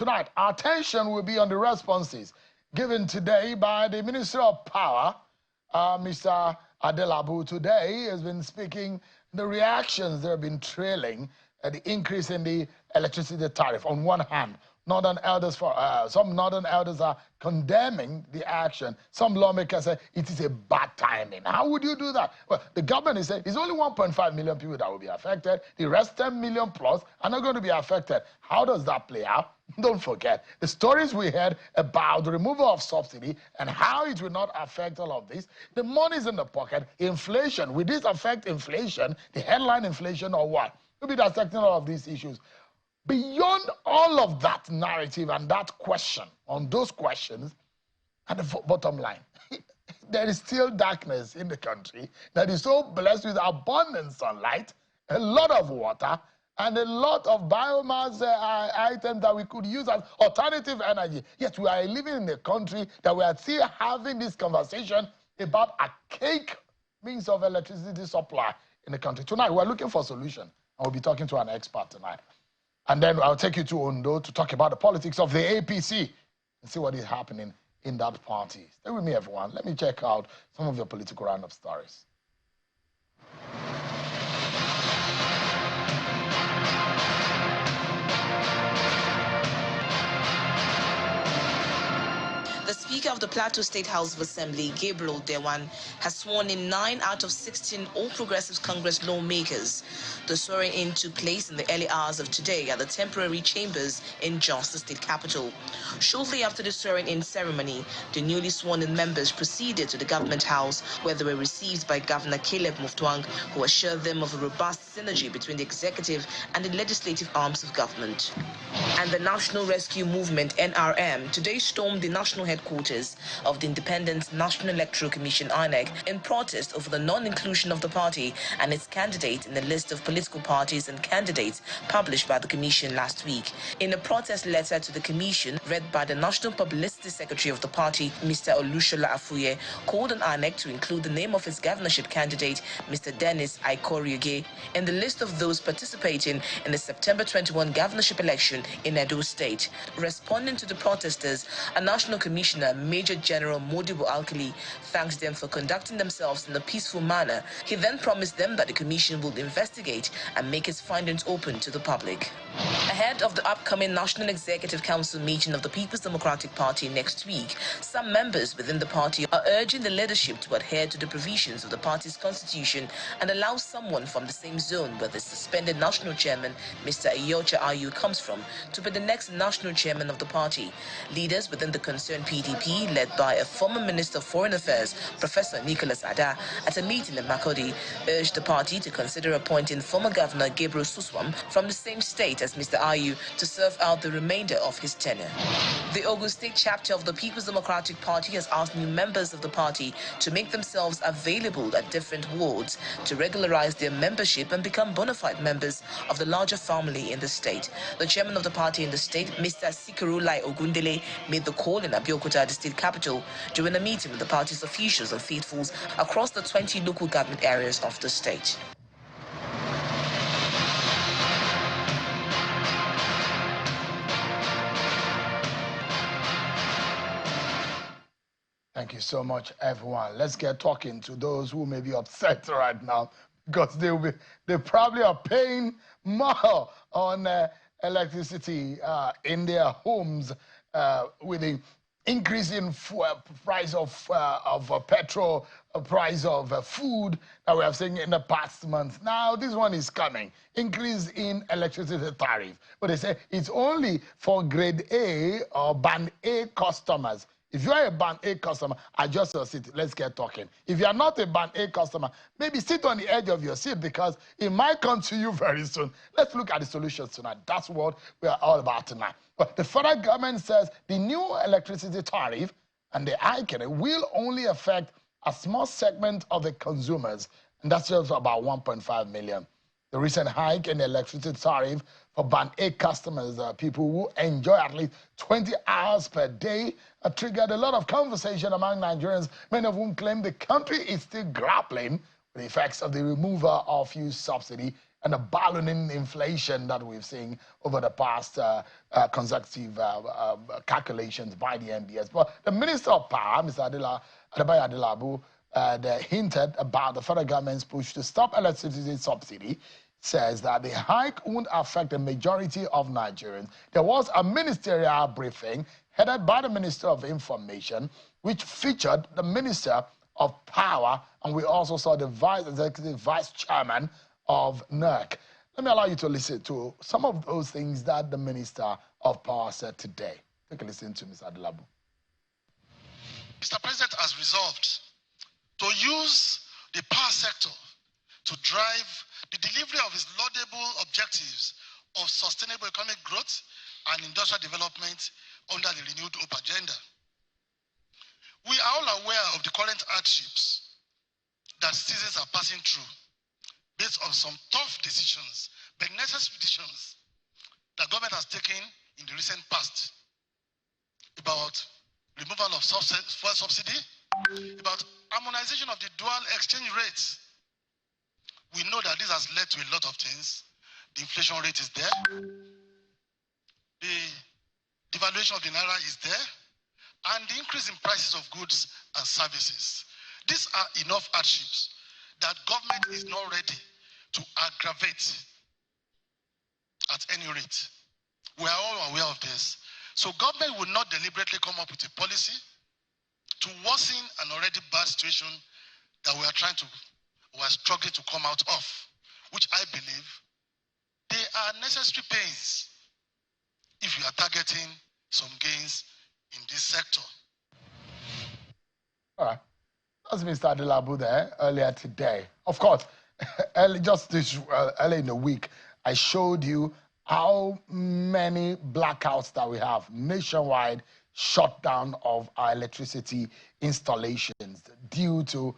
Tonight, our attention will be on the responses given today by the Minister of Power, Mr. Adelabu. Today has been speaking the reactions that have been trailing the increase in the electricity tariff. On one hand, some northern elders are condemning the action. Some lawmakers say it is a bad timing. How would you do that? Well, the government is saying it's only 1.5 million people that will be affected. The rest 10 million plus are not going to be affected. How does that play out? Don't forget the stories we heard about the removal of subsidy and how it will not affect all of this. The money's in the pocket. Inflation, will this affect inflation, the headline inflation, or what? Maybe that's affecting all of these issues. Beyond all of that narrative and that question, on those questions, at the bottom line, there is still darkness in the country that is so blessed with abundant sunlight, a lot of water, and a lot of biomass items that we could use as alternative energy. Yet we are living in a country that we are still having this conversation about archaic means of electricity supply in the country. Tonight, we're looking for a solution, and we'll be talking to an expert tonight. And then I'll take you to Ondo to talk about the politics of the APC and see what is happening in that party. Stay with me, everyone. Let me check out some of your political roundup stories. The Speaker of the Plateau State House of Assembly, Gabriel Dewan, has sworn in 9 out of 16 All Progressives Congress lawmakers. The swearing-in took place in the early hours of today at the temporary chambers in Jos, the state capital. Shortly after the swearing-in ceremony, the newly sworn-in members proceeded to the Government House, where they were received by Governor Caleb Mutfwang, who assured them of a robust synergy between the executive and the legislative arms of government. And the National Rescue Movement, NRM, today stormed the national headquarters of the Independent National Electoral Commission, INEC, in protest over the non-inclusion of the party and its candidate in the list of political parties and candidates published by the Commission last week. In a protest letter to the Commission, read by the National Publicity Secretary of the party, Mr. Olushola Afuye, called on INEC to include the name of its governorship candidate, Mr. Dennis Aikoriuge, in the list of those participating in the September 21 governorship election in Edo State. Responding to the protesters, a National Commissioner, Major General Modibo Alkali, thanks them for conducting themselves in a peaceful manner. He then promised them that the Commission will investigate and make its findings open to the public. Ahead of the upcoming National Executive Council meeting of the People's Democratic Party next week, some members within the party are urging the leadership to adhere to the provisions of the party's constitution and allow someone from the same zone where the suspended national chairman, Mr. Iyorchia Ayu, comes from, to be the next national chairman of the party. Leaders within the concerned PDP, led by a former Minister of Foreign Affairs, Professor Nicholas Ada, at a meeting in Makurdi, urged the party to consider appointing former Governor Gabriel Suswam from the same state as Mr. Ayu to serve out the remainder of his tenure. The Ogun State chapter of the People's Democratic Party has asked new members of the party to make themselves available at different wards to regularize their membership and become bona fide members of the larger family in the state. The chairman of the party in the state, Mr. Sikirulai Ogundele, made the call in Abeokuta, the state capital, during a meeting with the party's officials and faithfuls across the 20 local government areas of the state. Thank you so much, everyone. Let's get talking to those who may be upset right now because they probably are paying more on electricity in their homes with the increase in price of petrol, price of food that we have seen in the past month. Now, this one is coming. Increase in electricity tariff. But they say it's only for grade A or band A customers. If you are a band A customer, adjust your seat. Let's get talking. If you are not a band A customer, maybe sit on the edge of your seat because it might come to you very soon. Let's look at the solutions tonight. That's what we are all about tonight. But the federal government says the new electricity tariff and the hike will only affect a small segment of the consumers, and that's just about 1.5 million. The recent hike in the electricity tariff for band A customers, people who enjoy at least 20 hours per day, triggered a lot of conversation among Nigerians, many of whom claim the country is still grappling with the effects of the removal of fuel subsidy and the ballooning inflation that we've seen over the past consecutive calculations by the NBS. But the Minister of Power, Mr. Adebayo Adelabu, they hinted about the federal government's push to stop electricity subsidy, says that the hike won't affect the majority of Nigerians. There was a ministerial briefing headed by the Minister of Information, which featured the Minister of Power, and we also saw the Executive Vice Chairman of NERC. Let me allow you to listen to some of those things that the Minister of Power said today. Take a listen to Mr. Adelabu. Mr. President has resolved to use the power sector to drive the delivery of his laudable objectives of sustainable economic growth and industrial development under the renewed Hope agenda. We are all aware of the current hardships that citizens are passing through based on some tough decisions, but necessary decisions that government has taken in the recent past about removal of fuel subsidy, about harmonization of the dual exchange rates. We know that this has led to a lot of things. The inflation rate is there. The devaluation of the naira is there. And the increase in prices of goods and services. These are enough hardships that government is not ready to aggravate at any rate. We are all aware of this. So government will not deliberately come up with a policy to worsen an already bad situation that we are struggling to come out of, which I believe they are necessary pains if you are targeting some gains in this sector. All right. That's Mr. Adelabu there earlier today. Of course, early in the week, I showed you how many blackouts that we have nationwide, shutdown of our electricity installations due to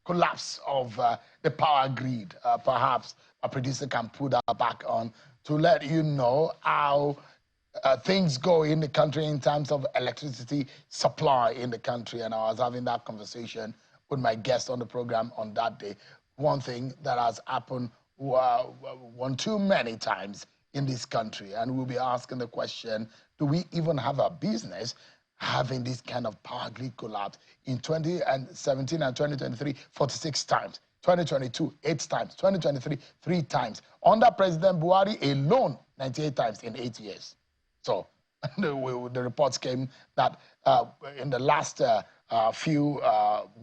collapse of the power grid. Perhaps a producer can put that back on to let you know how things go in the country in terms of electricity supply in the country. And I was having that conversation with my guest on the program on that day. One thing that has happened one too many times in this country, and we'll be asking the question, do we even have a business having this kind of power grid collapse in 2017 and 2023, 46 times, 2022, 8 times, 2023, 3 times. Under President Buhari alone, 98 times in 8 years. So the reports came that in the last few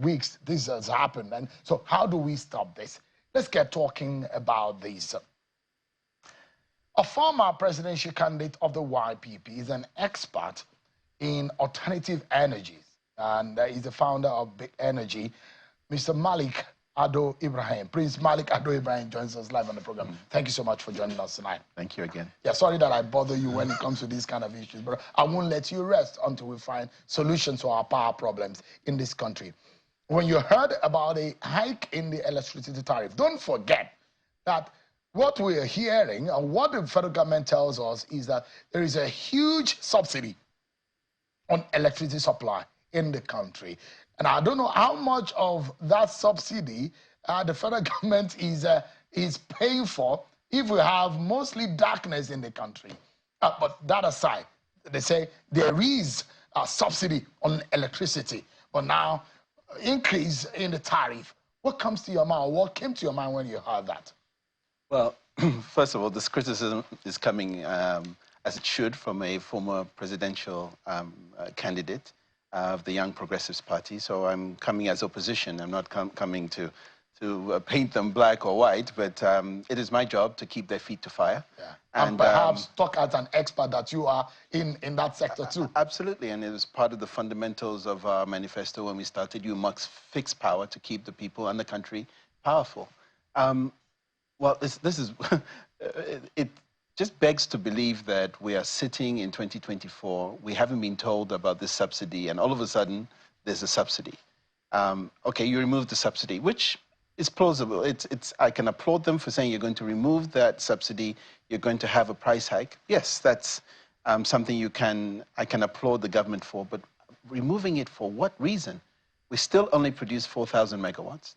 weeks, this has happened. And so how do we stop this? Let's get talking about this. A former presidential candidate of the YPP is an expert in alternative energies, and he's the founder of Big Energy, Mr. Malik AdoIbrahim. Prince Malik AdoIbrahim joins us live on the program. Thank you so much for joining us tonight. Thank you again. Yeah, sorry that I bother you when it comes to these kind of issues, but I won't let you rest until we find solutions to our power problems in this country. When you heard about a hike in the electricity tariff, don't forget that what we are hearing and what the federal government tells us is that there is a huge subsidy on electricity supply in the country. And I don't know how much of that subsidy the federal government is paying for if we have mostly darkness in the country. But that aside, they say there is a subsidy on electricity, but now increase in the tariff. What comes to your mind? What came to your mind when you heard that? Well, first of all, this criticism is coming, as it should, from a former presidential candidate of the Young Progressives Party. So I'm coming as opposition. I'm not coming to paint them black or white, but it is my job to keep their feet to fire. Yeah. And perhaps talk as an expert that you are in that sector too. Absolutely, and it was part of the fundamentals of our manifesto when we started. You must fix power to keep the people and the country powerful. Well, this is, it just begs to believe that we are sitting in 2024, we haven't been told about this subsidy, and all of a sudden, there's a subsidy. Okay, you remove the subsidy, which is plausible. I can applaud them for saying you're going to remove that subsidy, you're going to have a price hike. Yes, that's something I can applaud the government for, but removing it for what reason? We still only produce 4,000 megawatts.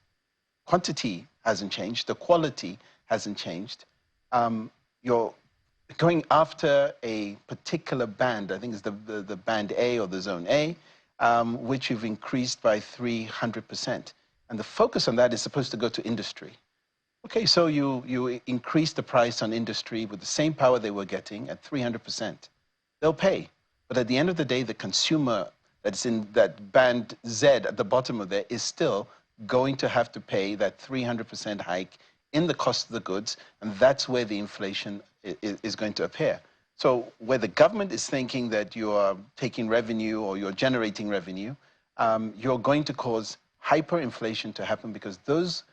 Quantity hasn't changed, the quality hasn't changed. You're going after a particular band, I think it's the band A or the zone A, which you've increased by 300%. And the focus on that is supposed to go to industry. Okay, so you increase the price on industry with the same power they were getting at 300%. They'll pay. But at the end of the day, the consumer that's in that band Z at the bottom of there is still going to have to pay that 300% hike in the cost of the goods, and that's where the inflation is going to appear. So where the government is thinking that you are taking revenue or you're generating revenue, you're going to cause hyperinflation to happen, because those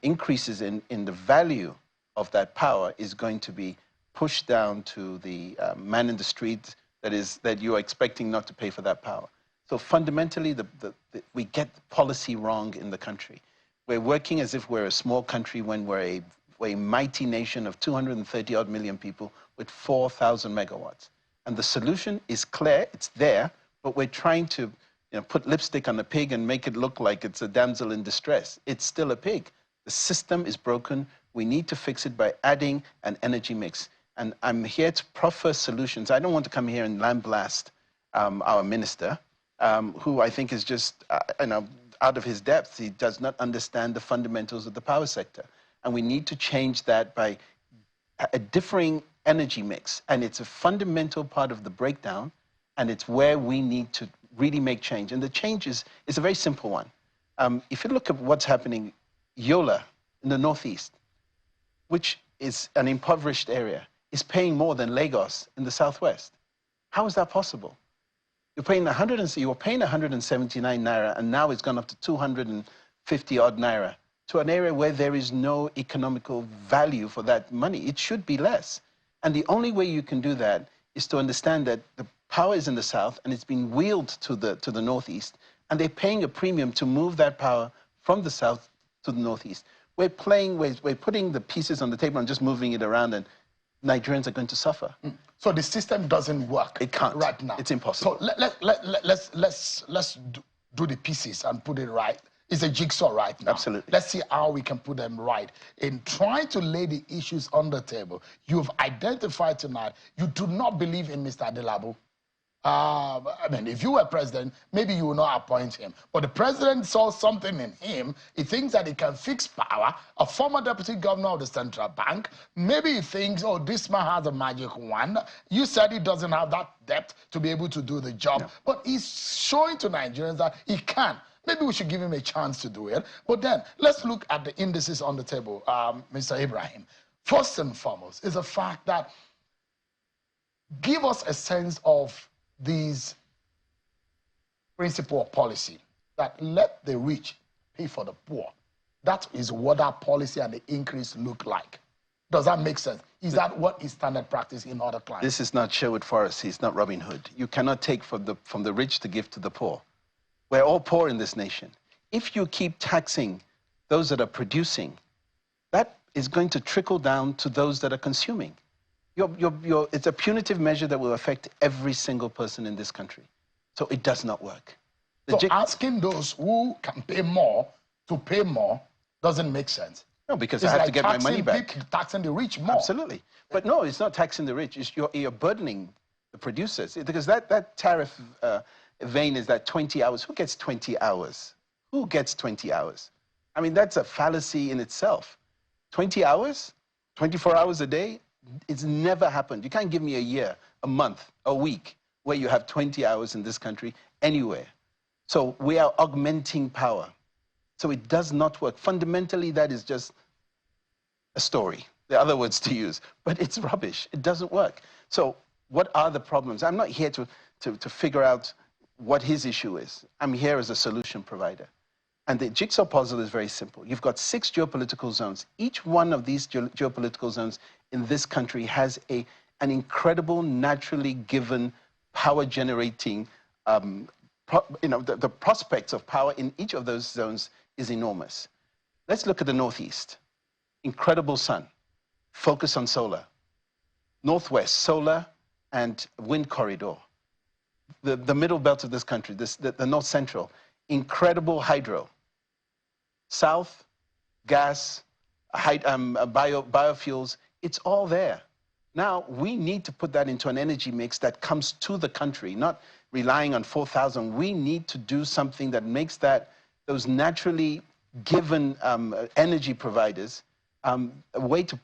increases in the value of that power is going to be pushed down to the man in the street that you are expecting not to pay for that power. So fundamentally, we get policy wrong in the country. We're working as if we're a small country when we're a mighty nation of 230-odd million people with 4,000 megawatts. And the solution is clear, it's there, but we're trying to put lipstick on a pig and make it look like it's a damsel in distress. It's still a pig. The system is broken. We need to fix it by adding an energy mix. And I'm here to proffer solutions. I don't want to come here and lambaste our minister, who I think is just out of his depth. He does not understand the fundamentals of the power sector. And we need to change that by a differing energy mix. And it's a fundamental part of the breakdown, and it's where we need to really make change. And the change is a very simple one. If you look at what's happening, Yola in the Northeast, which is an impoverished area, is paying more than Lagos in the Southwest. How is that possible? You were paying 179 naira, and now it's gone up to 250 odd naira, to an area where there is no economical value for that money. It should be less. And the only way you can do that is to understand that the power is in the South, and it's been wheeled to the Northeast, and they're paying a premium to move that power from the South to the Northeast. We're putting the pieces on the table and just moving it around, and Nigerians are going to suffer. So the system doesn't work. It can't right now. It's impossible. So let's do the pieces and put it right. It's a jigsaw right now. Absolutely. Let's see how we can put them right. In trying to lay the issues on the table, you've identified tonight you do not believe in Mr. Adelabu. I mean, if you were president, maybe you would not appoint him. But the president saw something in him. He thinks that he can fix power. A former deputy governor of the central bank, maybe he thinks, oh, this man has a magic wand. You said he doesn't have that depth to be able to do the job. No. But he's showing to Nigerians that he can. Maybe we should give him a chance to do it. But then, let's look at the indices on the table, Mr. Ibrahim. First and foremost is the fact that give us a sense of these principle of policy that let the rich pay for the poor. That is what our policy and the increase look like. Does that make sense? Is that what is standard practice in other clients? This is not Sherwood Forest. It's not Robin Hood. You cannot take from the rich to give to the poor. We're all poor in this nation. If you keep taxing those that are producing, that is going to trickle down to those that are consuming. It's a punitive measure that will affect every single person in this country. So it does not work. So asking those who can pay more to pay more doesn't make sense. No, because I have to get my money back. Taxing the rich more. Absolutely. But no, it's not taxing the rich. It's you're burdening the producers. Because that tariff vein is that 20 hours. Who gets 20 hours? Who gets 20 hours? I mean, that's a fallacy in itself. 20 hours? 24 hours a day? It's never happened. You can't give me a year, a month, a week where you have 20 hours in this country anywhere. So we are augmenting power. So it does not work. Fundamentally, that is just a story. There are other words to use, but it's rubbish. It doesn't work. So what are the problems? I'm not here to figure out what his issue is. I'm here as a solution provider. And the jigsaw puzzle is very simple. You've got 6 geopolitical zones. Each one of these geopolitical zones in this country has an incredible, naturally given power-generating, the prospects of power in each of those zones is enormous. Let's look at the Northeast. Incredible sun. Focus on solar. Northwest, solar and wind corridor. The middle belt of this country, the North Central, incredible hydro. South, gas, biofuels. It's all there. Now, we need to put that into an energy mix that comes to the country, not relying on 4,000. We need to do something that makes those naturally given energy providers a way to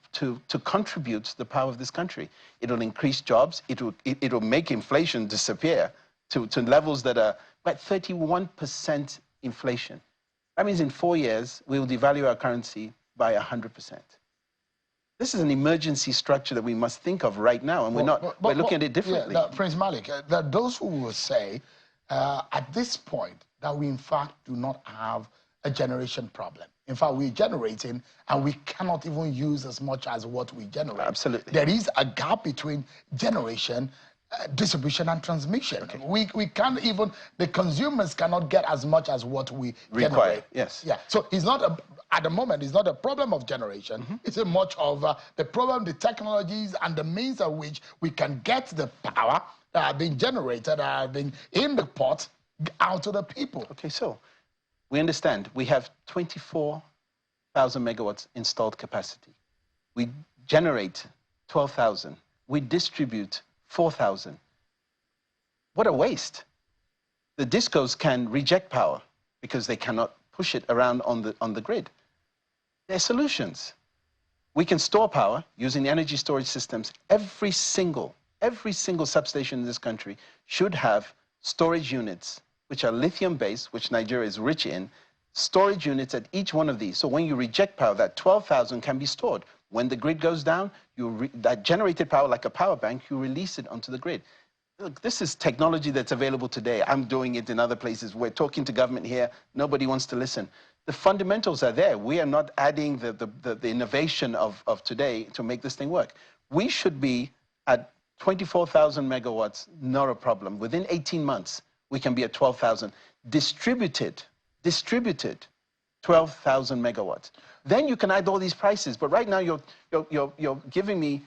contribute to the power of this country. It'll increase jobs. It'll make inflation disappear to levels that are at 31% inflation. That means in 4 years, we will devalue our currency by 100%. This is an emergency structure that we must think of right now, and we're looking at it differently. Yeah, Prince Malik, there are those who will say at this point that we in fact do not have a generation problem. In fact, we're generating and we cannot even use as much as what we generate. Absolutely. There is a gap between generation, distribution and transmission. Okay. We can't even, the consumers cannot get as much as what we generate. Yes. Yeah. So it's not at the moment, it's not a problem of generation. Mm-hmm. It's a much of the problem, the technologies and the means at which we can get the power that are being generated, being in the pot, out to the people. Okay, so we understand we have 24,000 megawatts installed capacity. We generate 12,000. We distribute 4,000. What a waste. The discos can reject power because they cannot push it around on the grid. There are solutions. We can store power using the energy storage systems. Every single substation in this country should have storage units, which are lithium-based, which Nigeria is rich in, storage units at each one of these. So when you reject power, that 12,000 can be stored. When the grid goes down, that generated power, like a power bank, you release it onto the grid. Look, this is technology that's available today. I'm doing it in other places. We're talking to government here. Nobody wants to listen. The fundamentals are there. We are not adding the innovation of today to make this thing work. We should be at 24,000 megawatts, not a problem. Within 18 months, we can be at 12,000. Distributed 12,000 megawatts. Then you can add all these prices. But right now, you're giving me,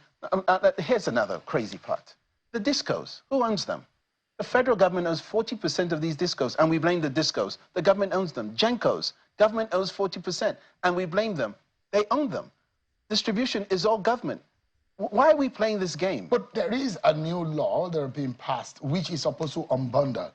here's another crazy part. The discos, who owns them? The federal government owns 40% of these discos, and we blame the discos. The government owns them. Gencos, government owns 40%, and we blame them. They own them. Distribution is all government. Why are we playing this game? But there is a new law that is being passed, which is supposed to unbundle.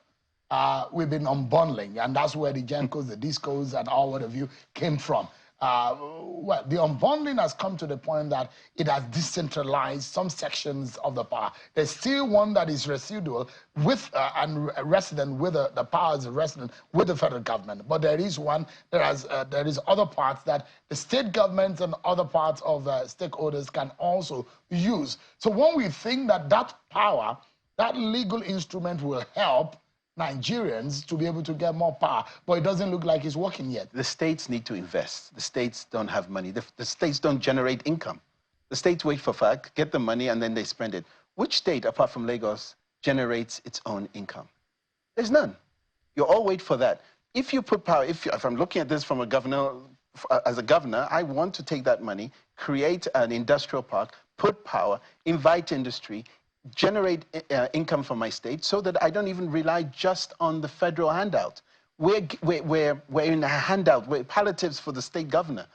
We've been unbundling, and that's where the Gencos, the discos, and all what have you came from. Well, the unbundling has come to the point that it has decentralized some sections of the power. There's still one that is residual with and resident with the powers resident with the federal government. But there is one. There is other parts that the state governments and other parts of stakeholders can also use. So when we think that power, that legal instrument will help Nigerians to be able to get more power, but it doesn't look like it's working yet. The states need to invest. The states don't have money. The states don't generate income. The states wait for FAC, get the money, and then they spend it. Which state, apart from Lagos, generates its own income? There's none. You all wait for that. If you put power, if I'm looking at this from a governor, as a governor, I want to take that money, create an industrial park, put power, invite industry, generate income for my state so that I don't even rely just on the federal handout. We're in a handout, we're palliatives for the state governor.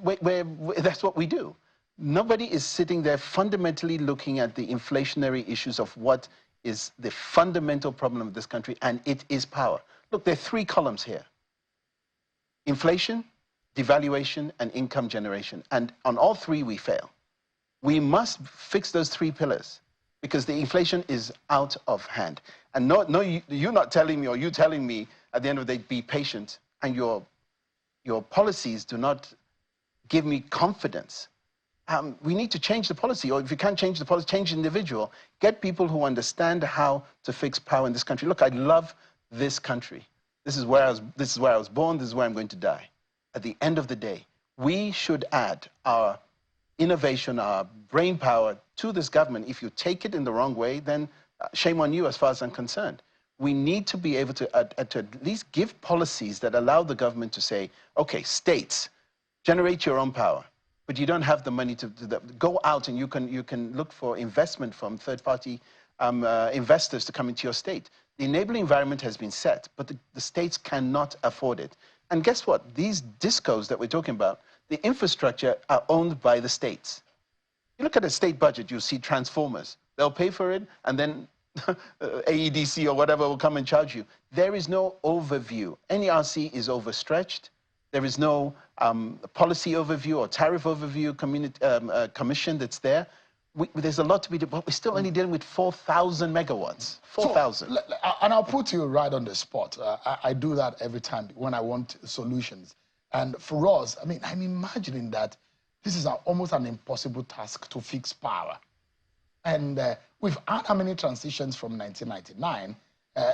That's what we do. Nobody is sitting there fundamentally looking at the inflationary issues of what is the fundamental problem of this country, and it is power. Look, there are 3 columns here. Inflation, devaluation, and income generation. And on all 3, we fail. We must fix those 3 pillars, because the inflation is out of hand. And you're not telling me, or you telling me at the end of the day, be patient, and your policies do not give me confidence. We need to change the policy, or if you can't change the policy, change the individual. Get people who understand how to fix power in this country. Look, I love this country. This is where I was born, this is where I'm going to die. At the end of the day, we should add our innovation, our brain power to this government. If you take it in the wrong way, then shame on you as far as I'm concerned. We need to be able to at least give policies that allow the government to say, okay, states, generate your own power, but you don't have the money to go out, and you can look for investment from third-party investors to come into your state. The enabling environment has been set, but the states cannot afford it. And guess what? These discos that we're talking about, the infrastructure are owned by the states. You look at a state budget, you'll see transformers. They'll pay for it, and then AEDC or whatever will come and charge you. There is no overview. NERC is overstretched. There is no policy overview or tariff overview commission that's there. There's a lot to be done, but we're still only dealing with 4,000 megawatts. 4,000. So, and I'll put you right on the spot. I do that every time when I want solutions. And for us, I mean, I'm imagining that this is almost an impossible task to fix power. And we've had how many transitions from 1999?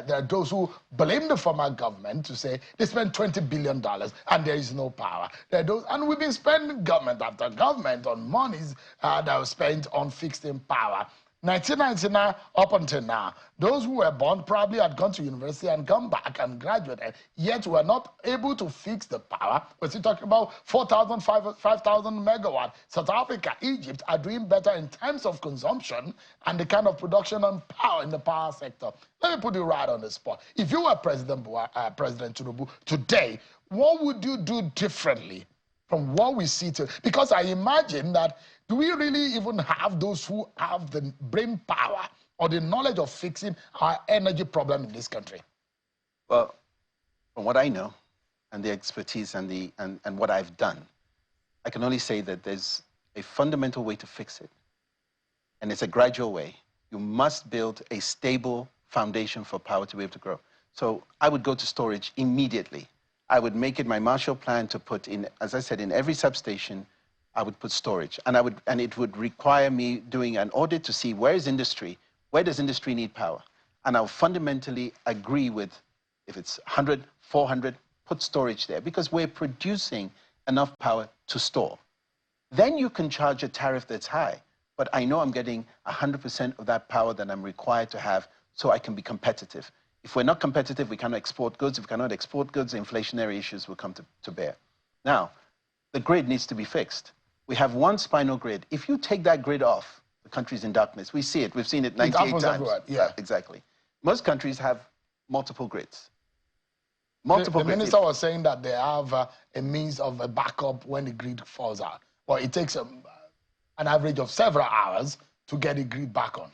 There are those who blame the former government to say they spent $20 billion and there is no power. There are those, and we've been spending government after government on monies that were spent on fixing power. 1999 up until now, those who were born probably had gone to university and come back and graduated, yet were not able to fix the power. We're still talking about 4,000, 5,000 megawatt. South Africa, Egypt are doing better in terms of consumption and the kind of production and power in the power sector. Let me put you right on the spot. If you were President Tinubu today, what would you do differently from what we see today? Because I imagine that, do we really even have those who have the brain power or the knowledge of fixing our energy problem in this country? Well, from what I know and the expertise and what I've done, I can only say that there's a fundamental way to fix it. And it's a gradual way. You must build a stable foundation for power to be able to grow. So I would go to storage immediately. I would make it my Marshall Plan to put in, as I said, in every substation, I would put storage. And it would require me doing an audit to see where is industry, where does industry need power? And I'll fundamentally agree with, if it's 100, 400, put storage there, because we're producing enough power to store. Then you can charge a tariff that's high, but I know I'm getting 100% of that power that I'm required to have so I can be competitive. If we're not competitive, we cannot export goods. If we cannot export goods, inflationary issues will come to bear. Now, the grid needs to be fixed. We have one spinal grid. If you take that grid off, the country's in darkness. We see it. We've seen it 98 times. Everywhere. Yeah, exactly. Most countries have multiple grids. The minister was saying that they have a means of a backup when the grid falls out. Well, it takes an average of several hours to get the grid back on.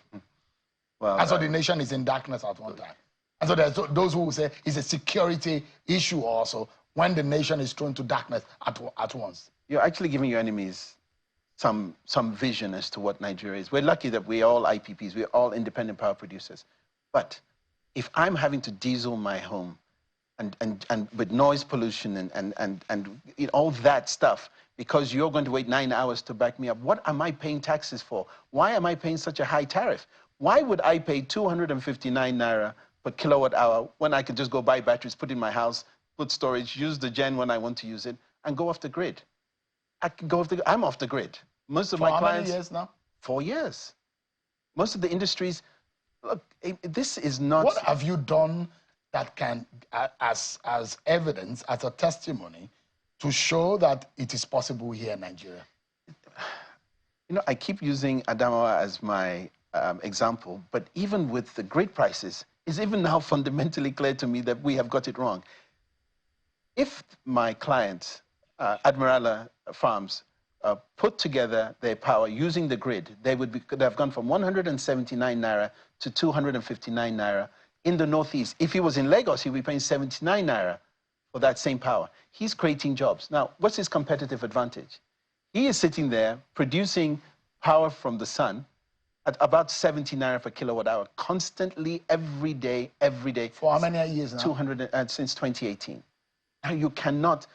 Well, and so the nation is in darkness at one time. And so there's those who say it's a security issue also when the nation is thrown to darkness at once. You're actually giving your enemies some vision as to what Nigeria is. We're lucky that we're all IPPs, we're all independent power producers. But if I'm having to diesel my home and with noise pollution and you know, all that stuff, because you're going to wait 9 hours to back me up, what am I paying taxes for? Why am I paying such a high tariff? Why would I pay 259 naira per kilowatt hour when I could just go buy batteries, put in my house, put storage, use the gen when I want to use it, and go off the grid? I can go off the. I'm off the grid. Most of my clients. How many years now? 4 years. Most of the industries. Look, this is not. What have you done that can, as evidence, as a testimony, to show that it is possible here in Nigeria? You know, I keep using Adamawa as my example, but even with the grid prices, it's even now fundamentally clear to me that we have got it wrong. If my clients, Admirala Farms, put together their power using the grid, they could have gone from 179 naira to 259 naira in the Northeast. If he was in Lagos, he'd be paying 79 naira for that same power. He's creating jobs. Now, what's his competitive advantage? He is sitting there producing power from the sun at about 70 naira per kilowatt hour, constantly, every day. For how many years now? 200, since 2018. Now, you cannot,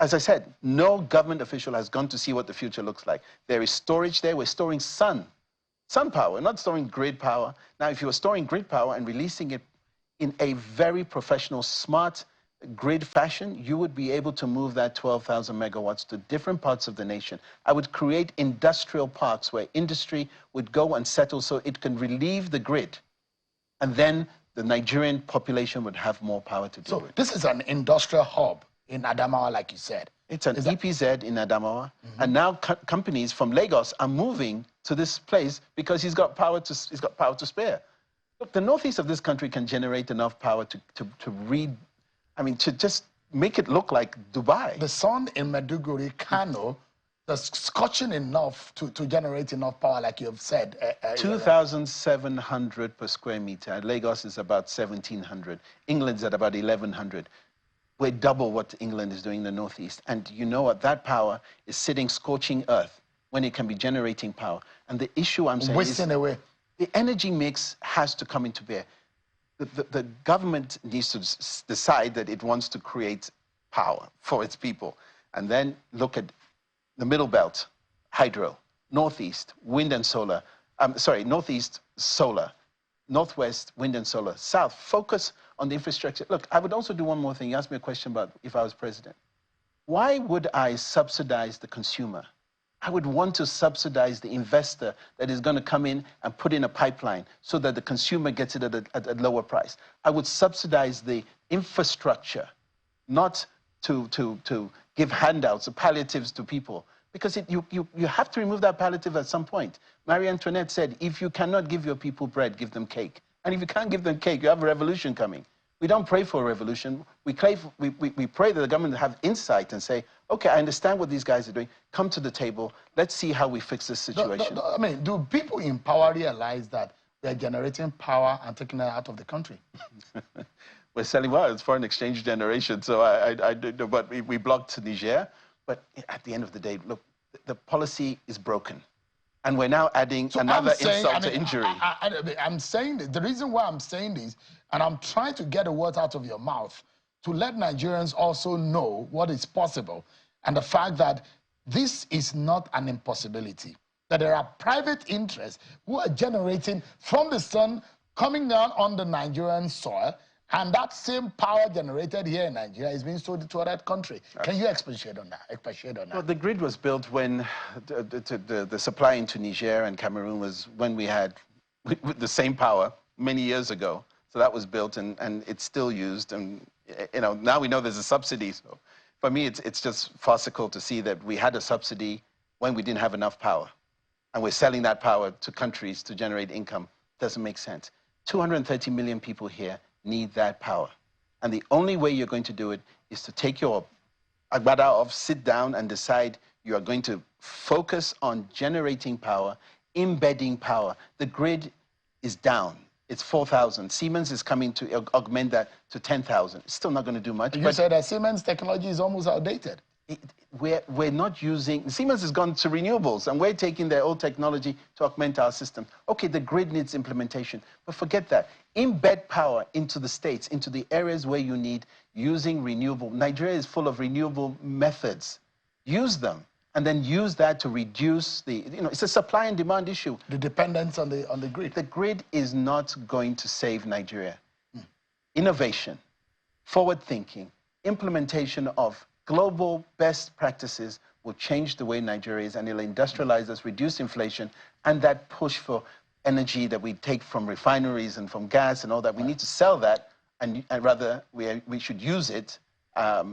as I said, no government official has gone to see what the future looks like. There is storage there. We're storing sun power, not storing grid power. Now, if you were storing grid power and releasing it in a very professional, smart grid fashion, you would be able to move that 12,000 megawatts to different parts of the nation. I would create industrial parks where industry would go and settle so it can relieve the grid. And then the Nigerian population would have more power to deal with. So this is an industrial hub in Adamawa, like you said. It's an EPZ in Adamawa. And now companies from Lagos are moving to this place because he's got power to spare. Look, the northeast of this country can generate enough power to just make it look like Dubai. The sun in Maiduguri, Kano, that's scorching enough to generate enough power, like you have said. 2,700 per square meter. Lagos is about 1,700. England's at about 1,100. We're double what England is doing in the Northeast. And you know what? That power is sitting scorching earth when it can be generating power. And the issue I'm saying wasting is away. The energy mix has to come into bear. The government needs to decide that it wants to create power for its people. And then look at the middle belt, hydro, northeast, wind and solar. Northeast, solar. Northwest, wind and solar. South, focus on the infrastructure. Look, I would also do one more thing. You asked me a question about if I was president. Why would I subsidize the consumer? I would want to subsidize the investor that is going to come in and put in a pipeline so that the consumer gets it at a lower price. I would subsidize the infrastructure, not to give handouts or palliatives to people. Because you have to remove that palliative at some point. Marie Antoinette said, if you cannot give your people bread, give them cake. And if you can't give them cake, you have a revolution coming. We don't pray for a revolution. We pray that the government have insight and say, okay, I understand what these guys are doing. Come to the table. Let's see how we fix this situation. I mean, do people in power realize that they're generating power and taking it out of the country? We're selling, well, it's foreign exchange generation. So I don't know, but we blocked Niger. But at the end of the day, look, the policy is broken. And we're now adding another insult to injury. I'm saying this. The reason why I'm saying this, and I'm trying to get a word out of your mouth to let Nigerians also know what is possible and the fact that this is not an impossibility, that there are private interests who are generating from the sun coming down on the Nigerian soil, and that same power generated here in Nigeria is being sold to other country. Can you expatiate on that? Well, the grid was built when the supply into Niger and Cameroon was when we had the same power many years ago. So that was built and it's still used. And now we know there's a subsidy. So for me, it's just farcical to see that we had a subsidy when we didn't have enough power. And we're selling that power to countries to generate income. Doesn't make sense. 230 million people here need that power. And the only way you're going to do it is to take your agbada off, sit down and decide you are going to focus on generating power, embedding power. The grid is down. It's 4,000. Siemens is coming to augment that to 10,000. It's still not going to do much. You said that Siemens technology is almost outdated. We're not using, Siemens has gone to renewables and we're taking their old technology to augment our system. Okay, the grid needs implementation, but forget that. Embed power into the states, into the areas where you need, using renewable. Nigeria is full of renewable methods. Use them and then use that to reduce the, it's a supply and demand issue. The dependence on the grid. The grid is not going to save Nigeria. Innovation, forward thinking, implementation of global best practices will change the way Nigeria is, and it'll industrialize us, reduce inflation, and that push for energy that we take from refineries and from gas and all that. We need to sell that, and rather we should use it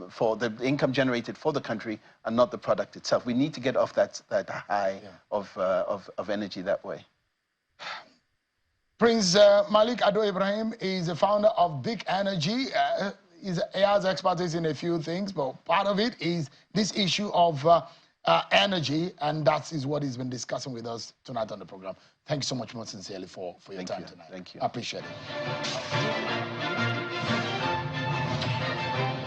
for the income generated for the country and not the product itself. We need to get off that high of energy that way. Prince Malik AdoIbrahim is the founder of Big Energy. He has expertise in a few things, but part of it is this issue of energy, and that is what he's been discussing with us tonight on the program. Thank you so much, most sincerely, for your time tonight. Thank you. I appreciate it.